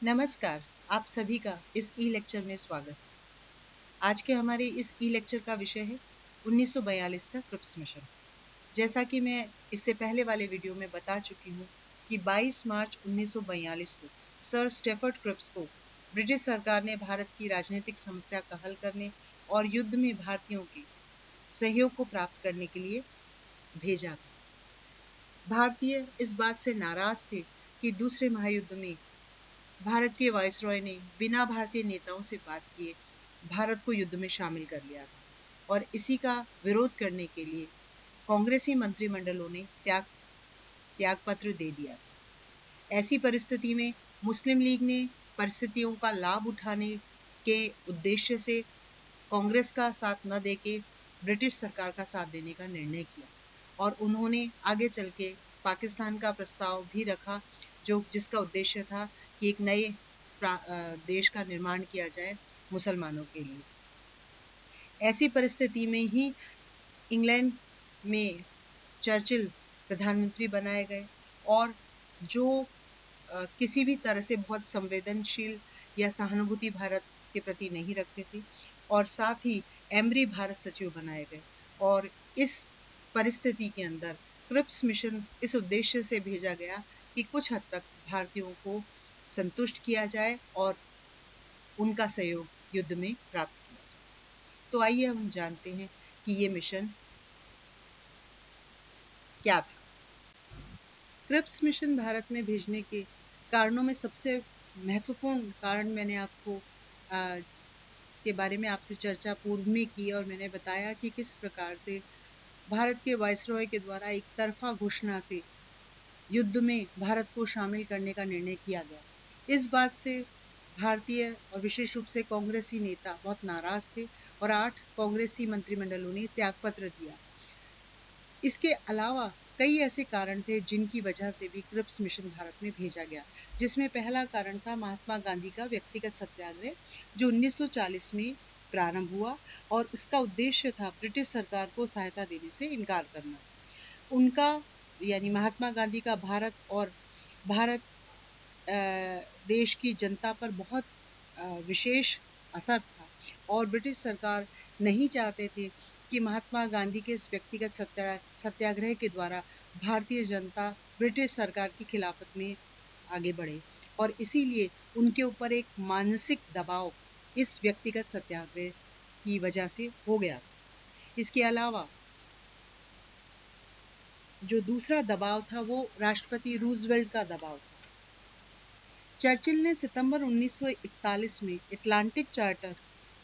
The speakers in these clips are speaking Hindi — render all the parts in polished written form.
नमस्कार। आप सभी का इस ई लेक्चर में स्वागत। आज के हमारे इस ई लेक्चर का विषय है 1942 का क्रिप्स मिशन। जैसा कि मैं इससे पहले वाले वीडियो में बता चुकी हूँ कि 22 मार्च 1942 को सर स्टेफर्ड क्रिप्स को ब्रिटिश सरकार ने भारत की राजनीतिक समस्या का हल करने और युद्ध में भारतीयों के सहयोग को प्राप्त करने के लिए भेजा था। भारतीय इस बात से नाराज थे कि दूसरे महायुद्ध में भारत के वायसरॉय ने बिना भारतीय नेताओं से बात किए भारत को युद्ध में शामिल कर लिया था और इसी का विरोध करने के लिए कांग्रेसी मंत्रिमंडलों ने त्याग पत्र दे दिया था। ऐसी परिस्थिति में मुस्लिम लीग ने परिस्थितियों का लाभ उठाने के उद्देश्य से कांग्रेस का साथ न देके ब्रिटिश सरकार का साथ देने का निर्णय किया और उन्होंने आगे चल के पाकिस्तान का प्रस्ताव भी रखा, जो जिसका उद्देश्य था कि एक नए देश का निर्माण किया जाए मुसलमानों के लिए। ऐसी परिस्थिति में ही इंग्लैंड में चर्चिल प्रधानमंत्री बनाए गए और जो किसी भी तरह से बहुत संवेदनशील या सहानुभूति भारत के प्रति नहीं रखते थे और साथ ही एमरी भारत सचिव बनाए गए और इस परिस्थिति के अंदर क्रिप्स मिशन इस उद्देश्य से भेजा गया कि कुछ हद तक भारतीयों को संतुष्ट किया जाए और उनका सहयोग युद्ध में प्राप्त किया जाए। तो आइए हम जानते हैं कि ये मिशन क्या था। क्रिप्स मिशन भारत में भेजने के कारणों में सबसे महत्वपूर्ण कारण मैंने आपको के बारे में आपसे चर्चा पूर्व में की और मैंने बताया कि किस प्रकार से भारत के वायसरॉय के द्वारा एक तरफा घोषणा से युद्ध में भारत को शामिल करने का निर्णय किया गया। इस बात से भारतीय और विशेष रूप से कांग्रेसी नेता बहुत नाराज थे और 8 कांग्रेसी मंत्रिमंडलों ने त्यागपत्र दिया। इसके अलावा कई ऐसे कारण थे जिनकी वजह से भी क्रिप्स मिशन भारत में भेजा गया, जिसमें पहला कारण था महात्मा गांधी का व्यक्तिगत सत्याग्रह, जो 1940 में प्रारंभ हुआ और इसका उद्देश्य था ब्रिटिश सरकार को सहायता देने से इनकार करना। उनका यानी महात्मा गांधी का भारत देश की जनता पर बहुत विशेष असर था और ब्रिटिश सरकार नहीं चाहते थे कि महात्मा गांधी के इस व्यक्तिगत सत्याग्रह के द्वारा भारतीय जनता ब्रिटिश सरकार की खिलाफत में आगे बढ़े और इसीलिए उनके ऊपर एक मानसिक दबाव इस व्यक्तिगत सत्याग्रह की वजह से हो गया। इसके अलावा जो दूसरा दबाव था वो राष्ट्रपति रूजवेल्ट का दबाव था। चर्चिल ने सितंबर 1941 में अटलांटिक चार्टर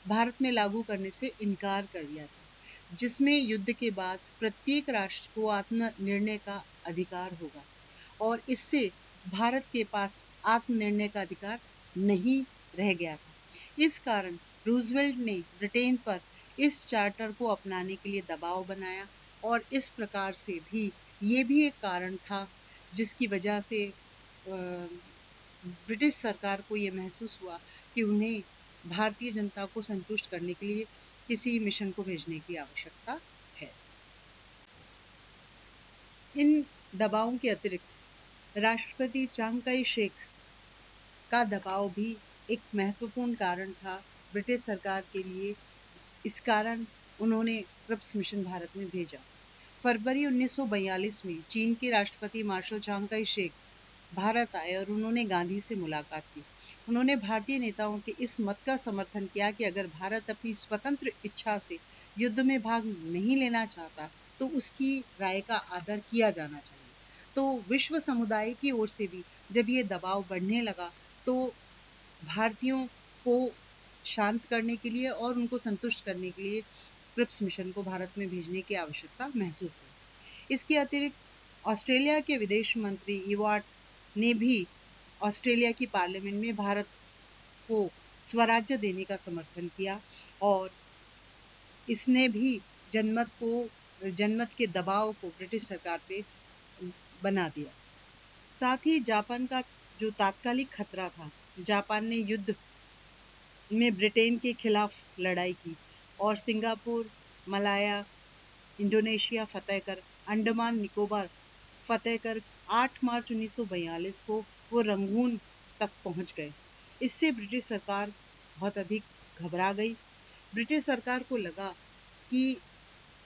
भारत में लागू करने से इनकार कर दिया था, जिसमें युद्ध के बाद प्रत्येक राष्ट्र को आत्मनिर्णय का अधिकार होगा और इससे भारत के पास आत्मनिर्णय का अधिकार नहीं रह गया था। इस कारण रूजवेल्ट ने ब्रिटेन पर इस चार्टर को अपनाने के लिए दबाव बनाया और इस प्रकार से भी ये भी एक कारण था जिसकी वजह से ब्रिटिश सरकार को ये महसूस हुआ कि उन्हें भारतीय जनता को संतुष्ट करने के लिए किसी मिशन को भेजने की आवश्यकता है। इन दबावों के अतिरिक्त राष्ट्रपति चांग काई शेक का दबाव भी एक महत्वपूर्ण कारण था ब्रिटिश सरकार के लिए। इस कारण उन्होंने क्रिप्स मिशन भारत में भेजा। फरवरी 1942 में चीन के राष्ट्रपति मार्शल चांग काई शेक भारत आए और उन्होंने गांधी से मुलाकात की। उन्होंने भारतीय नेताओं के इस मत का समर्थन किया कि अगर भारत अपनी स्वतंत्र इच्छा से युद्ध में भाग नहीं लेना चाहता तो उसकी राय का आदर किया जाना चाहिए। तो विश्व समुदाय की ओर से भी जब ये दबाव बढ़ने लगा तो भारतीयों को शांत करने के लिए और उनको संतुष्ट करने के लिए क्रिप्स मिशन को भारत में भेजने की आवश्यकता महसूस हुई। इसके अतिरिक्त ऑस्ट्रेलिया के विदेश मंत्री इवाट ने भी ऑस्ट्रेलिया की पार्लियामेंट में भारत को स्वराज्य देने का समर्थन किया और इसने भी जनमत के दबाव को ब्रिटिश सरकार पे बना दिया। साथ ही जापान का जो तात्कालिक खतरा था, जापान ने युद्ध में ब्रिटेन के खिलाफ लड़ाई की और सिंगापुर, मलाया, इंडोनेशिया फतेह कर, अंडमान निकोबार फतेह कर 8 मार्च 1942 को वो रंगून तक पहुंच गए। इससे ब्रिटिश सरकार बहुत अधिक घबरा गई। ब्रिटिश सरकार को लगा कि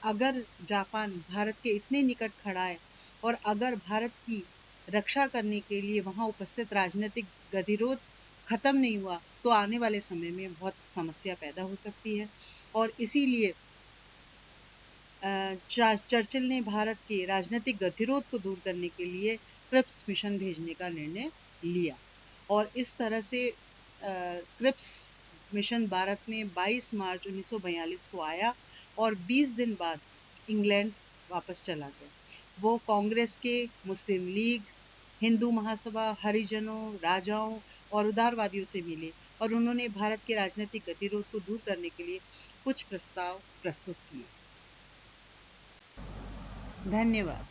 अगर जापान भारत के इतने निकट खड़ा है और अगर भारत की रक्षा करने के लिए वहां उपस्थित राजनीतिक गतिरोध खत्म नहीं हुआ तो आने वाले समय में बहुत समस्या पैदा हो सकती है। और इसीलिए चर्चिल ने भारत के राजनीतिक गतिरोध को दूर करने के लिए क्रिप्स मिशन भेजने का निर्णय लिया और इस तरह से क्रिप्स मिशन भारत में 22 मार्च 1942 को आया और 20 दिन बाद इंग्लैंड वापस चला गया। वो कांग्रेस के, मुस्लिम लीग, हिंदू महासभा, हरिजनों, राजाओं और उदारवादियों से मिले और उन्होंने भारत के राजनीतिक गतिरोध को दूर करने के लिए कुछ प्रस्ताव प्रस्तुत किए। धन्यवाद।